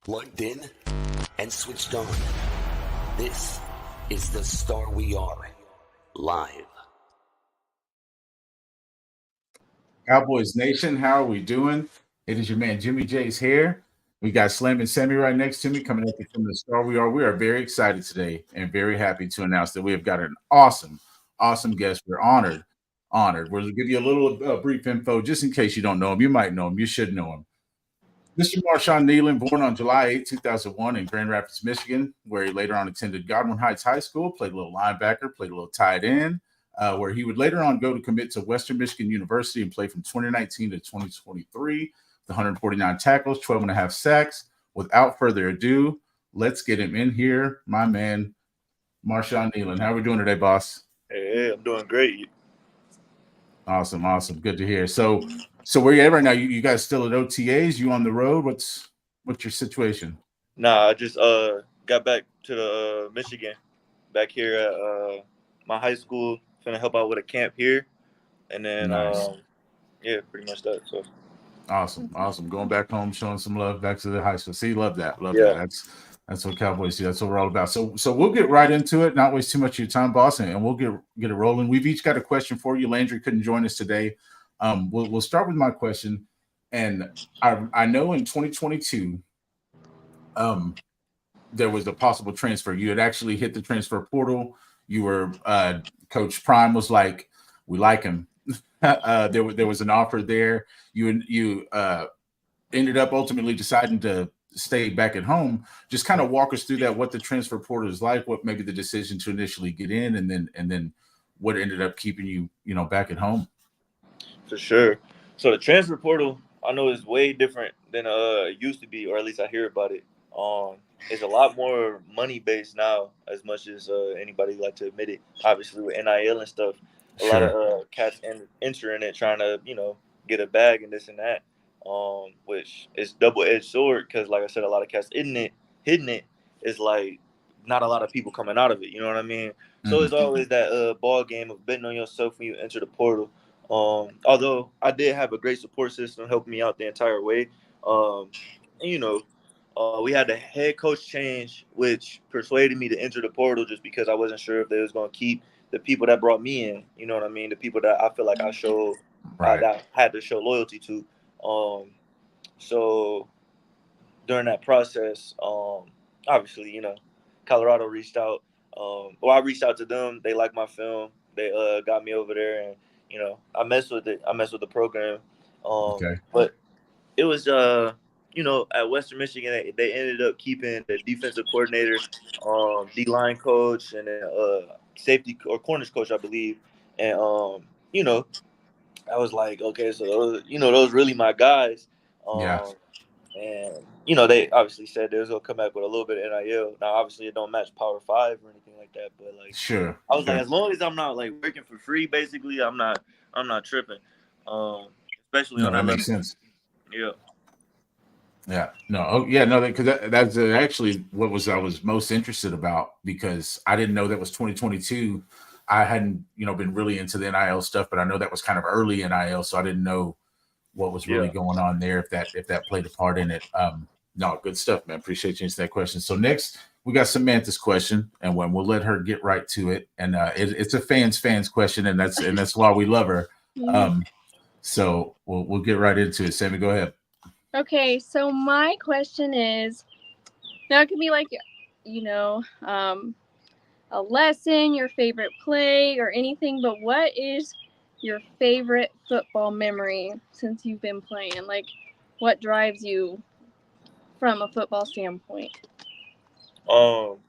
Plugged in and switched on. This is the Star We Are live. Cowboys Nation, how are we doing? It is your man Jimmy J's here. We got Slam and Sammy right next to me coming up from the Star We Are. We are very excited today and very happy to announce that we have got an awesome guest. We're honored. We'll give you a little brief info just in case you don't know him. You might know him. You should know him. Mr. Marshawn Kneeland, born on July 8, 2001 in Grand Rapids, Michigan, where he later on attended Godwin Heights High School, played a little linebacker, played a little tight end, where he would later on go to commit to Western Michigan University and play from 2019 to 2023, the 149 tackles, 12 and a half sacks. Without further ado, let's get him in here, my man, Marshawn Kneeland. How are we doing today, boss? Hey, I'm doing great. Awesome. Good to hear. So where you at right now? You guys still at OTAs? You on the road? What's your situation? Nah, I just got back to the Michigan, back here at my high school. Finna help out with a camp here, and then Nice. yeah, pretty much that. So awesome. Going back home, showing some love back to the high school. See, love that. Yeah. That's what Cowboys do. That's what we're all about. So we'll get right into it. Not waste too much of your time, boss, and we'll get it rolling. We've each got a question for you. Landry couldn't join us today. We'll start with my question, and I know in 2022, there was a possible transfer. You had actually hit the transfer portal. You were Coach Prime was like, we like him. There was an offer there. You ended up ultimately deciding to stay back at home. Just kind of walk us through that, what the transfer portal is like, what maybe the decision to initially get in, and then what ended up keeping you back at home. For sure. So the transfer portal, I know, is way different than it used to be, or at least I hear about it. It's a lot more money based now, as much as anybody like to admit it. Obviously with NIL and stuff, a lot of cats entering it, trying to get a bag and this and that. Which is double-edged sword, because like I said, a lot of cats hitting it is like not a lot of people coming out of it. You know what I mean? Mm-hmm. So it's always that ball game of betting on yourself when you enter the portal. Although I did have a great support system helping me out the entire way. And, we had the head coach change, which persuaded me to enter the portal just because I wasn't sure if they was going to keep the people that brought me in. You know what I mean? The people that I feel like I showed that I had to show loyalty to. So during that process, obviously, Colorado reached out. I reached out to them. They liked my film. They got me over there, and I messed with it. I messed with the program. Okay. But it was at Western Michigan, they ended up keeping the defensive coordinator, D-line coach, and then safety or corners coach, I believe. And I was like, okay, so those really my guys. Yeah. And they obviously said they was gonna come back with a little bit of NIL. Now, obviously, it don't match Power 5 or anything like that, but like, sure. I was like, as long as I'm not like working for free, basically, I'm not tripping. Especially on that makes sense. Yeah. Yeah. No. Oh, yeah. No. Because that's actually what I was most interested about, because I didn't know that was 2022. I hadn't been really into the NIL stuff, but I know that was kind of early NIL, so I didn't know what was really going on there, if that played a part in it. No, good stuff, man. Appreciate you answering that question. So next we got Samantha's question, and when we'll let her get right to it. And it's a fans question, and that's why we love her. So we'll get right into it. Sammy, go ahead. Okay, so my question is, now it can be like, a lesson, your favorite play, or anything, but what is your favorite football memory since you've been playing? Like, what drives you from a football standpoint? So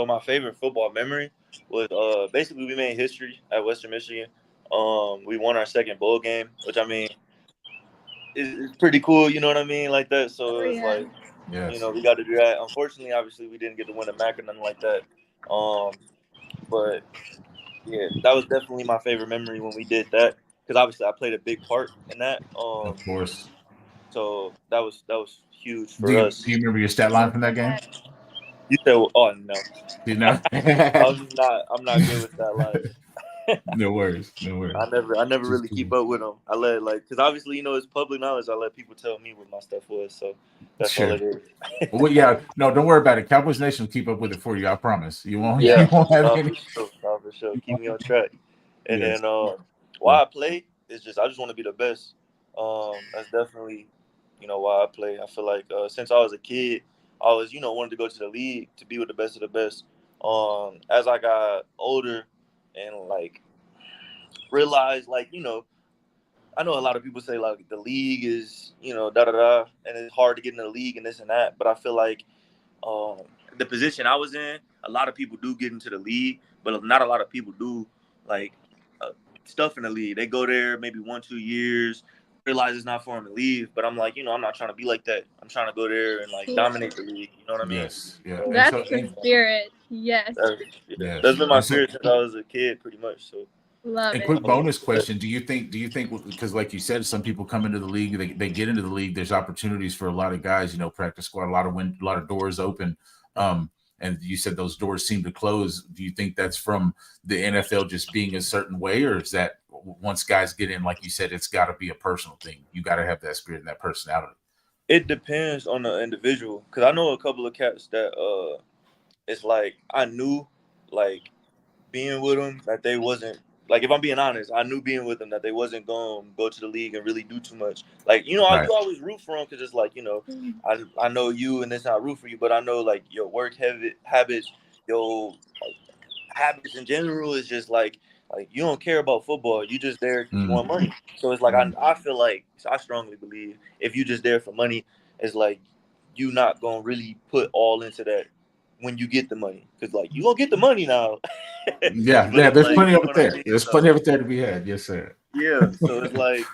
my favorite football memory was basically we made history at Western Michigan. We won our second bowl game, which I mean it's pretty cool, you know what I mean, like that. So it's like, we got to do that. Unfortunately, obviously, we didn't get to win the MAC or nothing like that. But yeah, that was definitely my favorite memory when we did that, because obviously I played a big part in that. Of course. So that was huge for us. Do you remember your stat line from that game? You said, "Oh no." You know, I'm not good with that line. No worries. No worries. I never Just really cool. keep up with them. I let because obviously it's public knowledge. I let people tell me what my stuff was, so that's all Sure. it is. Well, yeah, no, don't worry about it. Cowboys Nation will keep up with it for you. I promise. You won't. Yeah, You won't have no, any. for sure. Keep me on track. And Yes. then why I play is just I just want to be the best. That's definitely why I play. I feel like since I was a kid, I always wanted to go to the league to be with the best of the best. As I got older and like realized I know a lot of people say like the league is da da da, and it's hard to get in the league and this and that. But I feel like um, the position I was in, a lot of people do get into the league, but not a lot of people do like uh, stuff in the league. They go there maybe 1-2 years, realize it's not for them to leave. But I'm like, I'm not trying to be like that. I'm trying to go there and like dominate the league. You know what I mean? Yes. Yeah. So, And That's so, the spirit. Yes. that's yes. been my And so, spirit since I was a kid, pretty much. So. Love and it. quick bonus question: Do you think because like you said, some people come into the league, they get into the league. There's opportunities for a lot of guys. Practice squad, a lot of doors open. And you said those doors seem to close. Do you think that's from the NFL just being a certain way, or is that once guys get in, like you said, it's got to be a personal thing? You got to have that spirit and that personality. It depends on the individual, because I know a couple of cats that it's like I knew like being with them that they wasn't like, if I'm being honest, I knew being with them that they wasn't going to go to the league and really do too much. Like you Right. always root for them because it's like I know you and it's not root for you, but I know like your work habits, your like, habits in general is just like you don't care about football. You just there because you want money. So it's like I feel like I strongly believe if you just there for money, it's like you not gonna really put all into that when you get the money, because like you gonna get the money now. Yeah. But it's There's like, plenty you of know it what I there. mean? There's So plenty of it there to be had. Yes, sir. yeah, so it's like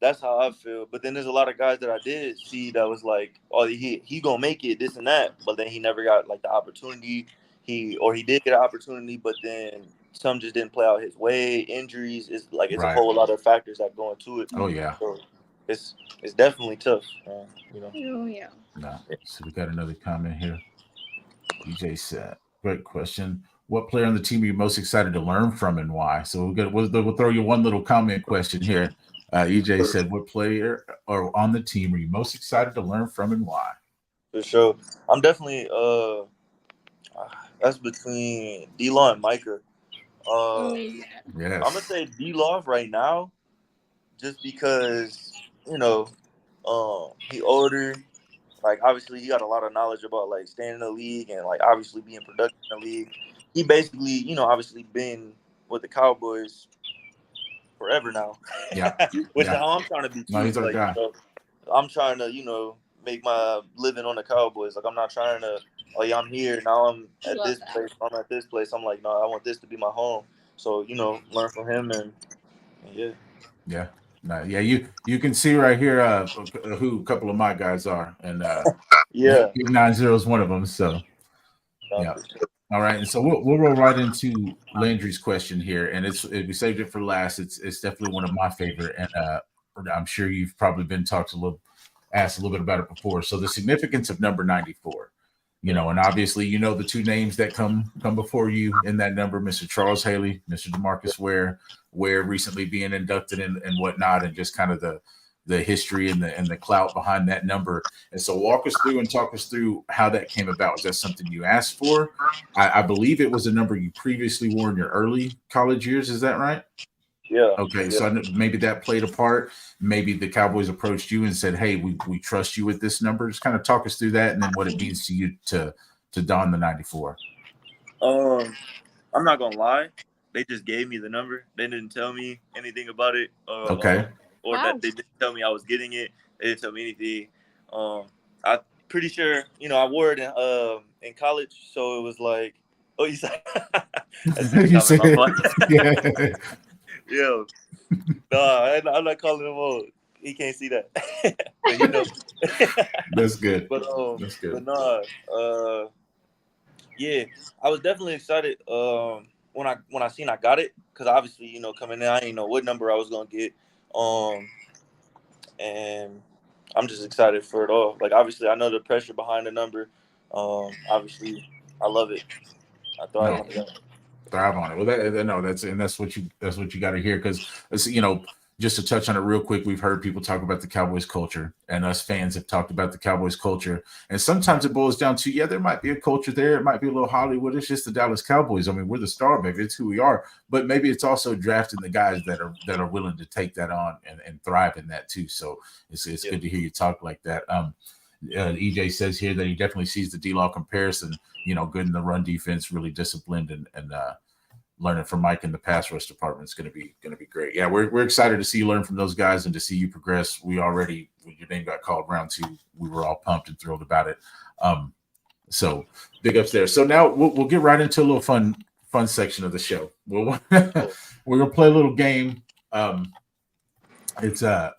that's how I feel. But then there's a lot of guys that I did see that was like, oh, he gonna make it, this and that, but then he never got like the opportunity. He did get an opportunity, but then some just didn't play out his way. Injuries is like it's a Right. whole lot of factors that go into it. Oh yeah. So it's definitely tough. Oh yeah. No. So we got another comment here. EJ said, "Great question. What player on the team are you most excited to learn from and why?" So we'll throw you one little comment question here. EJ said, "What player or on the team are you most excited to learn from and why?" For sure, I'm definitely that's between D-Law and Micah. Oh Uh, yeah. I'm gonna Yes. say D-Law right now, just because he older. Like obviously he got a lot of knowledge about like staying in the league and like obviously being productive in the league. He basically obviously been with the Cowboys forever now, Yeah. which is Yeah. how I'm trying to be No, too. he's our Like guy. I'm trying to make my living on the Cowboys. Like I'm not trying to, oh yeah, I'm here now. I'm at Love this that. place. I'm at this place. I'm like, no, I want this to be my home. So learn from him and yeah. Yeah. No, yeah, you can see right here who a couple of my guys are, and Yeah. Big 90 is one of them. So yeah. All right, and so we'll roll right into Landry's question here, and we saved it for last. It's definitely one of my favorite, and I'm sure you've probably been asked a little bit about it before. So the significance of number 94, and obviously the two names that come before you in that number, Mr. Charles Haley, Mr. DeMarcus Ware recently being inducted and whatnot, and just kind of the history and the clout behind that number. And so walk us through and talk us through how that came about. Was that something you asked for? I believe it was a number you previously wore in your early college years. Is that right? Yeah. Okay, so maybe that played a part. Maybe the Cowboys approached you and said, "Hey, we trust you with this number." Just kind of talk us through that, and then what it means to you to don the 94. I'm not gonna lie. They just gave me the number. They didn't tell me anything about it, Okay. or that they didn't tell me I was getting it. They didn't tell me anything. I'm pretty sure I wore it in college, so it was like, oh, you said that's just You coming said, my phone. yeah. Yeah, no, I'm not calling him old. He can't see that, but That's good. But That's good. yeah, I was definitely excited when I seen I got it, because obviously coming in I didn't know what number I was gonna get, and I'm just excited for it all. Like obviously I know the pressure behind the number, obviously I love it. I thought I No. wanted that. thrive on it. Well, that's what you got to hear, because just to touch on it real quick, we've heard people talk about the Cowboys culture, and us fans have talked about the Cowboys culture, and sometimes it boils down to, there might be a culture there, it might be a little Hollywood. It's just the Dallas Cowboys. I mean, we're the star, baby. It's who we are. But maybe it's also drafting the guys that are willing to take that on and thrive in that too. So it's good to hear you talk like that. EJ says here that he definitely sees the D-Law comparison. Good in the run defense, really disciplined, and learning from Mike in the pass rush department is going to be great. Yeah, we're excited to see you learn from those guys and to see you progress. We already, when your name got called round 2, we were all pumped and thrilled about it. So big ups there. So now we'll get right into a little fun section of the show. We're gonna play a little game. It's a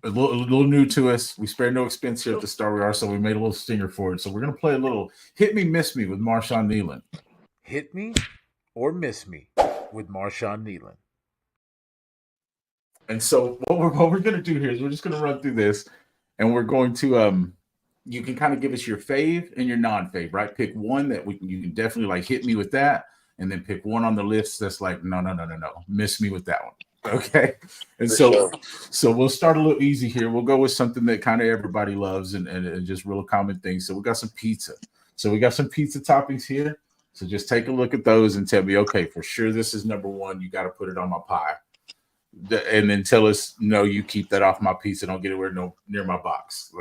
little new to us. We spared no expense here at the Star We Are, so we made a little stinger for it. So we're gonna play a little Hit Me, Miss Me with Marshawn Kneeland. Hit me or miss me with Marshawn Kneeland. And so what we're going to do here is we're just going to run through this, and we're going to you can kind of give us your fave and your non-fave, right? Pick one that you can definitely like hit me with that, and then pick one on the list that's like no, miss me with that one. Okay. And so we'll start a little easy here. We'll go with something that kind of everybody loves and just real common things. So we got some pizza. So we got some pizza toppings here. So just take a look at those and tell me, okay, for sure this is number one. You got to put it on my pie. And then tell us, no, you keep that off my pizza. Don't get it near my box.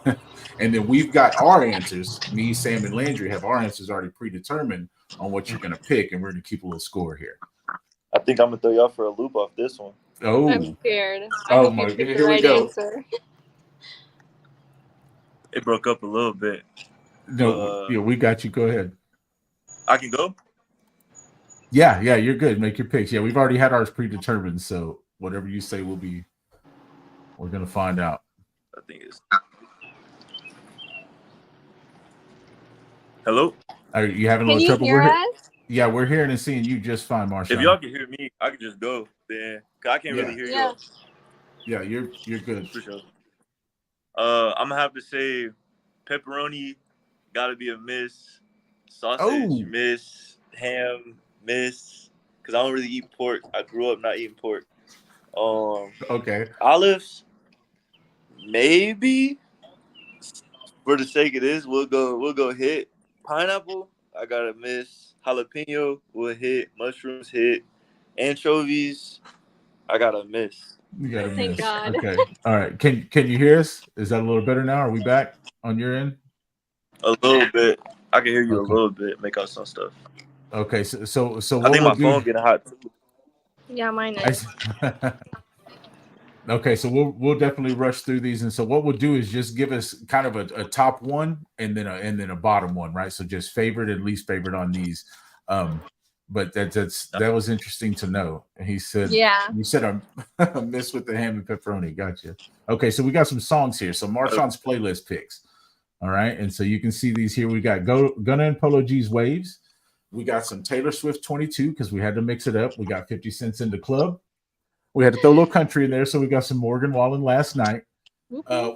And then we've got our answers. Me, Sam, and Landry have our answers already predetermined on what you're going to pick. And we're going to keep a little score here. I think I'm going to throw y'all for a loop off this one. Oh, I'm scared. Oh, my God. Here we go. Answer. It broke up a little bit. No, we got you. Go ahead. I can go? Yeah, you're good. Make your picks. Yeah, we've already had ours predetermined, so whatever you say we're gonna find out. I think it's Hello? Are you having a little trouble? Yeah, we're hearing and seeing you just fine, Marshawn. If y'all can hear me, I can just go then. Cause I can't really hear y'all. Yeah, you're good. For sure. I'm gonna have to say pepperoni gotta be a miss. Sausage, miss. Ham, miss. Because I don't really eat pork. I grew up not eating pork. Okay. Olives, maybe. For the sake of this, we'll go hit. Pineapple, I gotta miss. Jalapeno will hit. Mushrooms hit. Anchovies, I gotta miss. You gotta Thank miss. God. Okay. All right. Can you hear us? Is that a little better now? Are we back on your end? A little bit. I can hear you a little bit. Make out some stuff. Okay. So I think my phone getting hot too. Yeah, mine is. Okay, so we'll definitely rush through these, and so what we'll do is just give us kind of a top one and then a bottom one, right? So just favorite and least favorite on these. But that was interesting to know. He said, you said a miss with the ham and pepperoni. Gotcha. Okay, so we got some songs here. So Marshawn's playlist picks. All right, and so you can see these here. We got Gunna and Polo G's Waves. We got some Taylor Swift 22 because we had to mix it up. We got 50 Cent's In the Club. We had to throw a little country in there, so we got some Morgan Wallen Last Night.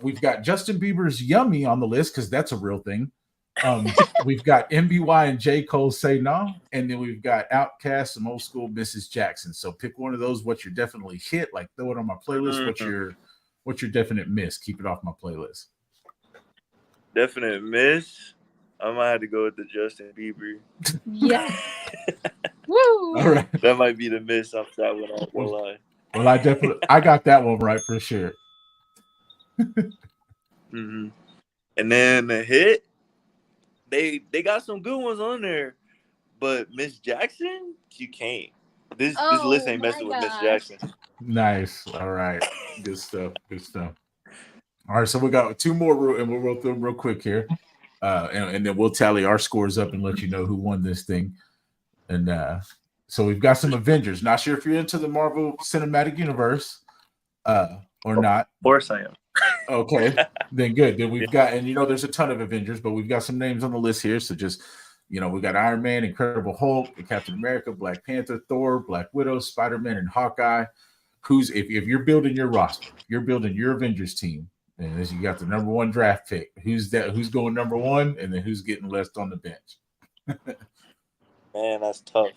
We've got Justin Bieber's Yummy on the list because that's a real thing. We've got MBY and J. Cole Say No, and then we've got Outkast, some old school Mrs. Jackson. So pick one of those. What you're definitely hit, like throw it on my playlist. What's your definite miss? Keep it off my playlist. Definite miss. I might have to go with the Justin Bieber. Yeah. Woo. All right. That might be the miss off that one. I won't lie. Well, I got that one right for sure. Mm-hmm. And then the hit, they got some good ones on there, but Miss Jackson, you can't. This list ain't messing with Miss Jackson. Nice. All right. Good stuff. All right, so we got two more, and we'll roll through them real quick here, and then we'll tally our scores up and let you know who won this thing. And so we've got some Avengers. Not sure if you're into the Marvel Cinematic Universe or not. Of course I am. Okay, then good. Then we've got, and there's a ton of Avengers, but we've got some names on the list here. So just, we got Iron Man, Incredible Hulk, Captain America, Black Panther, Thor, Black Widow, Spider-Man, and Hawkeye. If you're building your roster, you're building your Avengers team, and as you got the number one draft pick, who's going number one, and then who's getting left on the bench. Man, that's tough.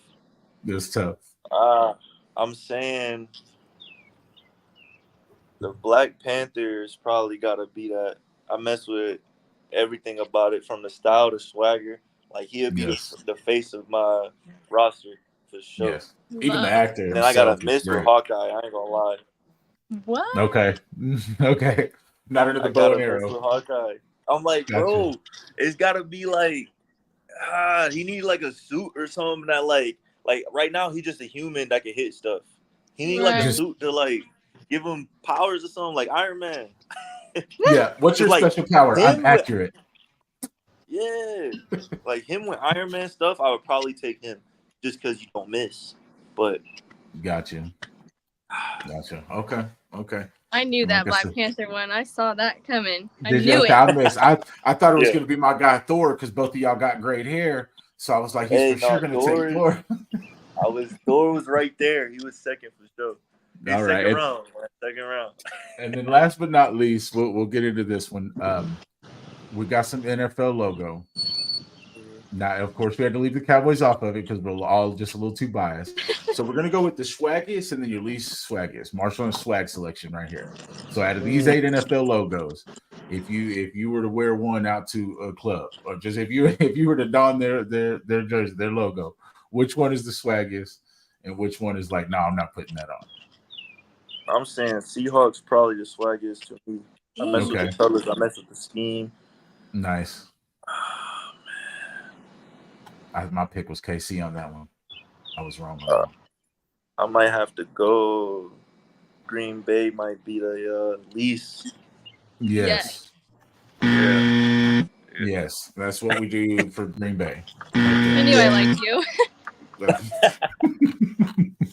It was tough. I'm saying the Black Panthers probably got to be that. I mess with everything about it from the style to swagger. Like he'll be Yes. the face of my roster for sure. Yes. Even the Love. actor And then I got himself to is miss with great. Hawkeye. I ain't gonna lie. What? Okay. Okay. Not into the I bow gotta and miss with arrow. Hawkeye. I'm like, Gotcha. bro, it's gotta be like, he need like a suit or something that like right now he's just a human that can hit stuff. He need like a Right. Just suit to like give him powers or something like Iron Man. yeah. What's your Cause like special power? I'm him with accurate. like him with Iron Man stuff, I would probably take him just because you don't miss. But Gotcha. Okay. Okay. I knew And like that I Black said, Panther one. I saw that coming. I did you? knew Okay, it. I missed. I thought it was yeah, going to be my guy Thor because both of y'all got great hair. So I was like, he's hey, for sure no, going to take Thor. Thor was right there. He was second for sure. He's All second right. round, man. Second round. And then last but not least, we'll get into this one. We got some NFL logo. Now, of course, we had to leave the Cowboys off of it because we're all just a little too biased. So we're gonna go with the swaggiest and then your least swaggiest. Marshawn swag selection right here. So out of these 8 NFL logos, if you were to wear one out to a club, or just if you were to don their jersey, their logo, which one is the swaggiest, and which one is like, no, I'm not putting that on. I'm saying Seahawks probably the swaggiest to me. I mess with Okay, the colors. I mess with the scheme. nice. My pick was KC on that one. I was wrong on that one. I might have to go. Green Bay might be the least. Yes. Yeah. Yes, that's what we do for Green Bay. I knew I liked you.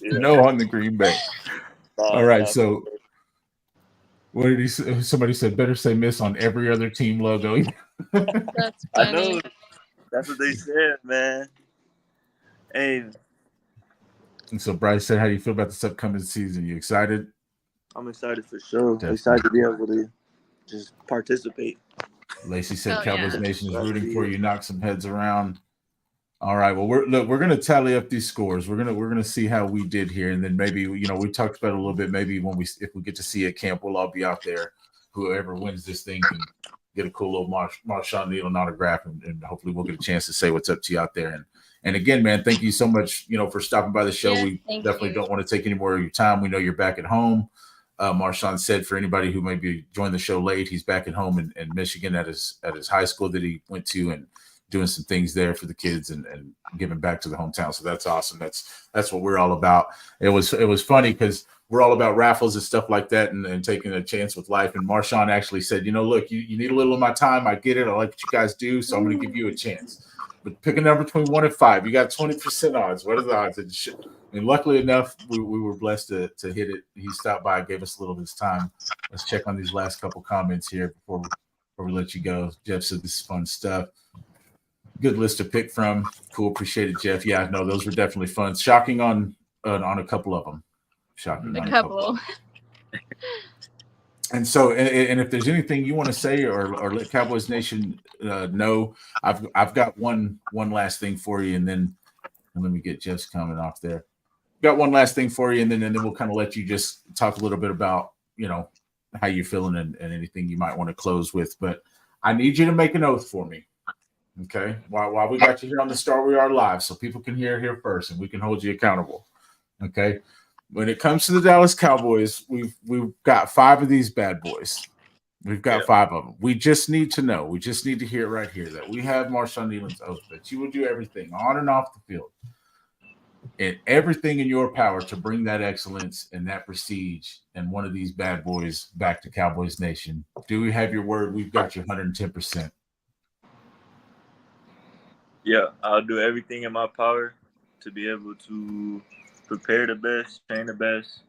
Yeah. No on the Green Bay. All right, so sure. what did he say? Somebody said better say miss on every other team logo. That's I funny. know. That's what they said, man. Hey, And so Bryce said, how do you feel about this upcoming season? You excited? I'm excited for sure. Definitely. Excited to be able to just participate. Lacey said Oh, Cowboys yeah. Nation is rooting for you. Knock some heads around. All right. Well, we're gonna tally up these scores. We're gonna see how we did here, and then maybe we talked about it a little bit. Maybe if we get to see it camp, we'll all be out there. Whoever wins this thing can get a cool little Marshawn Kneeland autograph, and hopefully we'll get a chance to say what's up to you out there. And again, man, thank you so much, for stopping by the show. Yes, We thank definitely you. don't want to take any more of your time. We know you're back at home. Marshawn said for anybody who maybe joined the show late, he's back at home in Michigan at his high school that he went to, and doing some things there for the kids and giving back to the hometown. So that's awesome. That's what we're all about. It was funny because we're all about raffles and stuff like that and taking a chance with life. And Marshawn actually said, look, you need a little of my time. I get it. I like what you guys do. So I'm going to give you a chance. But pick a number between 1 and 5. You got 20% odds. What are the odds? And luckily enough, we were blessed to hit it. He stopped by, gave us a little of his time. Let's check on these last couple comments here before we let you go. Jeff said this is fun stuff. Good list to pick from. Cool. Appreciate it, Jeff. Yeah, no, those were definitely fun. Shocking on a couple of them. Shocking on a couple of them. And so, and if there's anything you want to say or let Cowboys Nation know, I've got one last thing for you, and then let me get Jeff's comment off there. Got one last thing for you, and then we'll kind of let you just talk a little bit about how you're feeling and anything you might want to close with. But I need you to make an oath for me. Okay, while we got you here on the Star We Are Live, so people can hear here first, and we can hold you accountable. Okay, when it comes to the Dallas Cowboys, we've got 5 of these bad boys. We've got 5 of them. We just need to know. We just need to hear it right here that we have Marshawn Kneeland's oath that you will do everything on and off the field, and everything in your power to bring that excellence and that prestige and one of these bad boys back to Cowboys Nation. Do we have your word? We've got you 110%. Yeah, I'll do everything in my power to be able to prepare the best, train the best,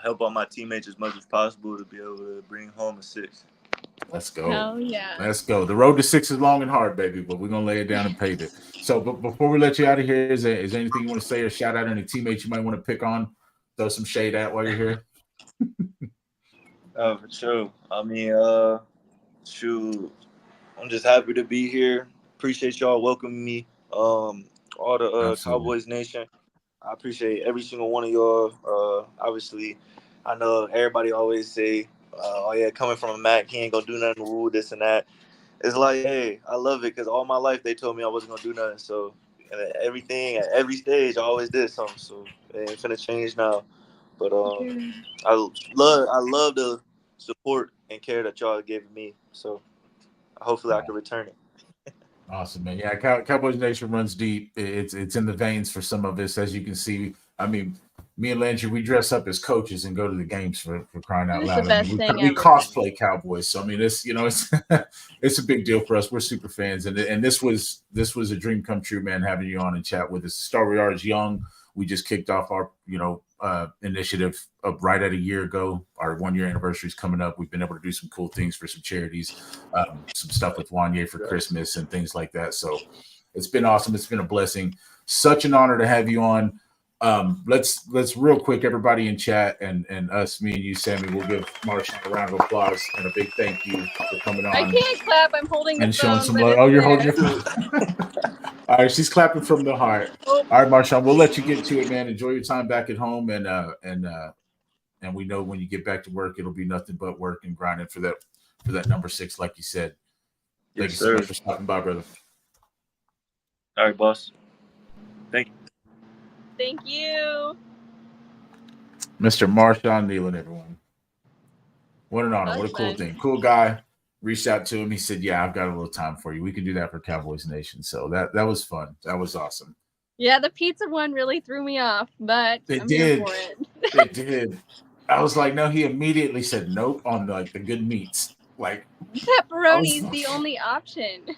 help out my teammates as much as possible to be able to bring home a 6. Let's go. Oh, yeah. Let's go. The road to 6 is long and hard, baby, but we're going to lay it down and pave it. So but before we let you out of here, is there anything you want to say or shout out any teammates you might want to pick on, throw some shade at while you're here? For sure. I mean, shoot, I'm just happy to be here. Appreciate y'all welcoming me. All the Cowboys Nation. I appreciate every single one of y'all. Obviously, I know everybody always say, "Oh yeah, coming from a Mac, he ain't gonna do nothing. Woo, this and that." It's like, hey, I love it because all my life they told me I wasn't gonna do nothing. So, and everything at every stage, I always did something. So it ain't finna change now. But I love the support and care that y'all gave me. So hopefully I can return it. Awesome, man. Yeah, Cowboys Nation runs deep. It's in the veins for some of us, as you can see. I mean, me and Landry, we dress up as coaches and go to the games for crying out It's the loud. I best mean, thing we ever. cosplay Cowboys, so I mean, it's it's it's a big deal for us. We're super fans, and this was a dream come true, man. Having you on and chat with us. Star We Are is young. We just kicked off our initiative up right at a year ago. Our 1 year anniversary is coming up. We've been able to do some cool things for some charities, some stuff with Wanye for Christmas and things like that. So it's been awesome. It's been a blessing. Such an honor to have you on. Let's real quick, everybody in chat and us, me and you, Sammy, we'll give Marshawn a round of applause and a big thank you for coming on. I can't clap. I'm holding the and phone. showing some but love. it's Oh, you're there. holding your phone. All right, she's clapping from the heart. Oh, All right, Marshawn, we'll let you get to it, man. Enjoy your time back at home, and we know when you get back to work, it'll be nothing but work and grinding for that number 6, like you said. Thank you so much for stopping by, brother. All right, boss. Thank you. thank you. Mr. Marshawn Kneeland, everyone. What an honor. That What a was cool fun. thing. Cool guy. Reached out to him. He said, yeah, I've got a little time for you. We can do that for Cowboys Nation. So that was fun. That was awesome. Yeah, the pizza one really threw me off, but I'm here for it. It did. I was like, no, he immediately said nope on like the good meats. Like Pepperoni's the only option.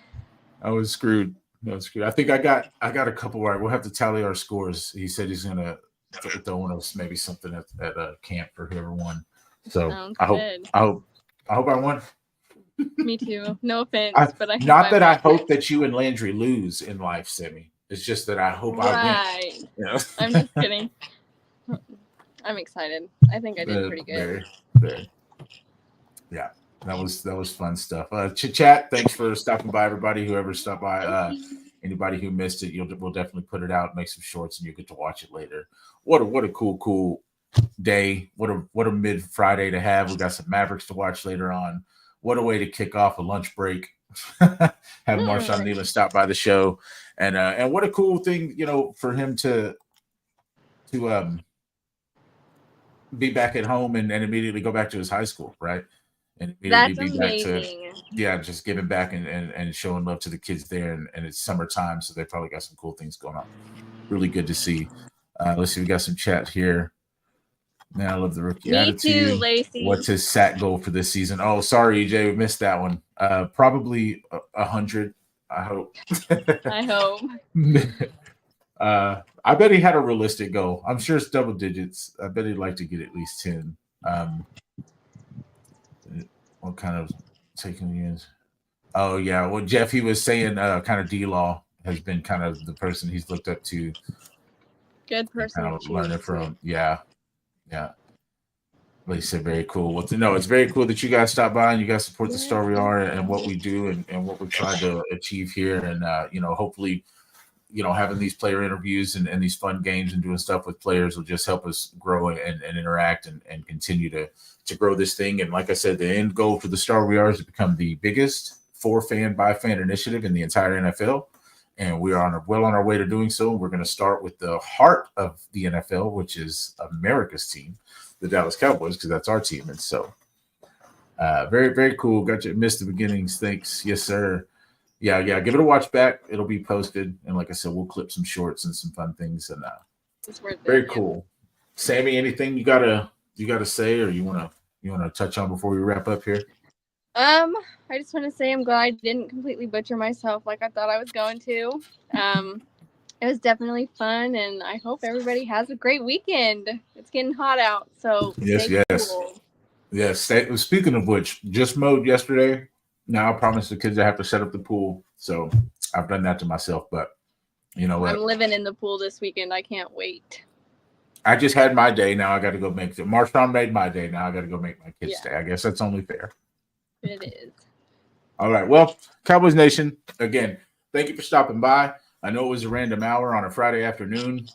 I was screwed. I think I got a couple right. We'll have to tally our scores. He said he's gonna throw us maybe something at a camp for whoever won. So Sounds I hope good. I won. Me too. No offense, but I hope not that I I hope that you and Landry lose in life, Sammy. It's just that I hope I win. You know? I'm just kidding. I'm excited. I think I did pretty good. Very. Yeah, that was fun stuff. Chat, thanks for stopping by, everybody. Whoever stopped by, anybody who missed it, we'll definitely put it out, make some shorts, and you'll get to watch it later. What a cool day. What a mid Friday to have. We got some Mavericks to watch later on. What a way to kick off a lunch break. Have Marshawn Kneeland stop by the show, and what a cool thing, for him to be back at home and immediately go back to his high school, right? And That's be amazing. back to just giving back and showing love to the kids there, and it's summertime, so they probably got some cool things going on. Really good to see. Let's see, we got some chat here. Man, I love the rookie attitude. Me too, Lacey. What's his sack goal for this season? Oh, sorry, EJ, we missed that one. Probably 100. I hope. I hope. I bet he had a realistic goal. I'm sure it's double digits. I bet he'd like to get at least 10. What kind of taking years? Oh yeah, well Jeff, he was saying kind of D-Law has been kind of the person he's looked up to. Good person kind of to learn it choose. from. Yeah. Like you said, very cool. Well, no, it's very cool that you guys stop by and you guys support the Star We Are and what we do and what we're trying to achieve here. And hopefully, having these player interviews and these fun games and doing stuff with players will just help us grow and interact and continue to grow this thing. And like I said, the end goal for the Star We Are is to become the biggest for fan by fan initiative in the entire NFL. And we are well on our way to doing so. We're going to start with the heart of the NFL, which is America's team, the Dallas Cowboys, because that's our team. And so very, very cool. Got you. Missed the beginnings. Thanks. Yes, sir. Yeah. Give it a watch back. It'll be posted. And like I said, we'll clip some shorts and some fun things. And very cool. Sammy, anything you gotta say or you wanna touch on before we wrap up here? I just want to say I'm glad I didn't completely butcher myself like I thought I was going to. It was definitely fun, and I hope everybody has a great weekend. It's getting hot out, so yes. Cool. Yes. Speaking of which, just mowed yesterday. Now I promised the kids I have to set up the pool, so I've done that to myself. But you know what? I'm living in the pool this weekend. I can't wait. I just had my day. Now I got to go make it. Marshawn made my day. Now I got to go make my kids' day. I guess that's only fair. It is. All right. Well, Cowboys Nation, again, thank you for stopping by. I know it was a random hour on a Friday afternoon.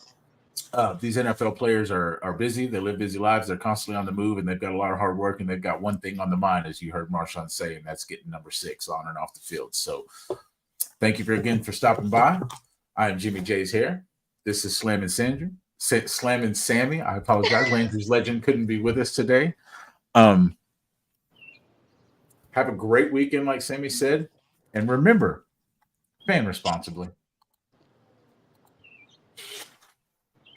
these NFL players are busy. They live busy lives. They're constantly on the move, and they've got a lot of hard work, and they've got one thing on the mind, as you heard Marshawn say, and that's getting number 6 on and off the field. So thank you again for stopping by. I am Jimmy J's here. This is Slam and Sammy. I apologize. Landry's legend couldn't be with us today. Have a great weekend, like Sammy said. And remember, fan responsibly.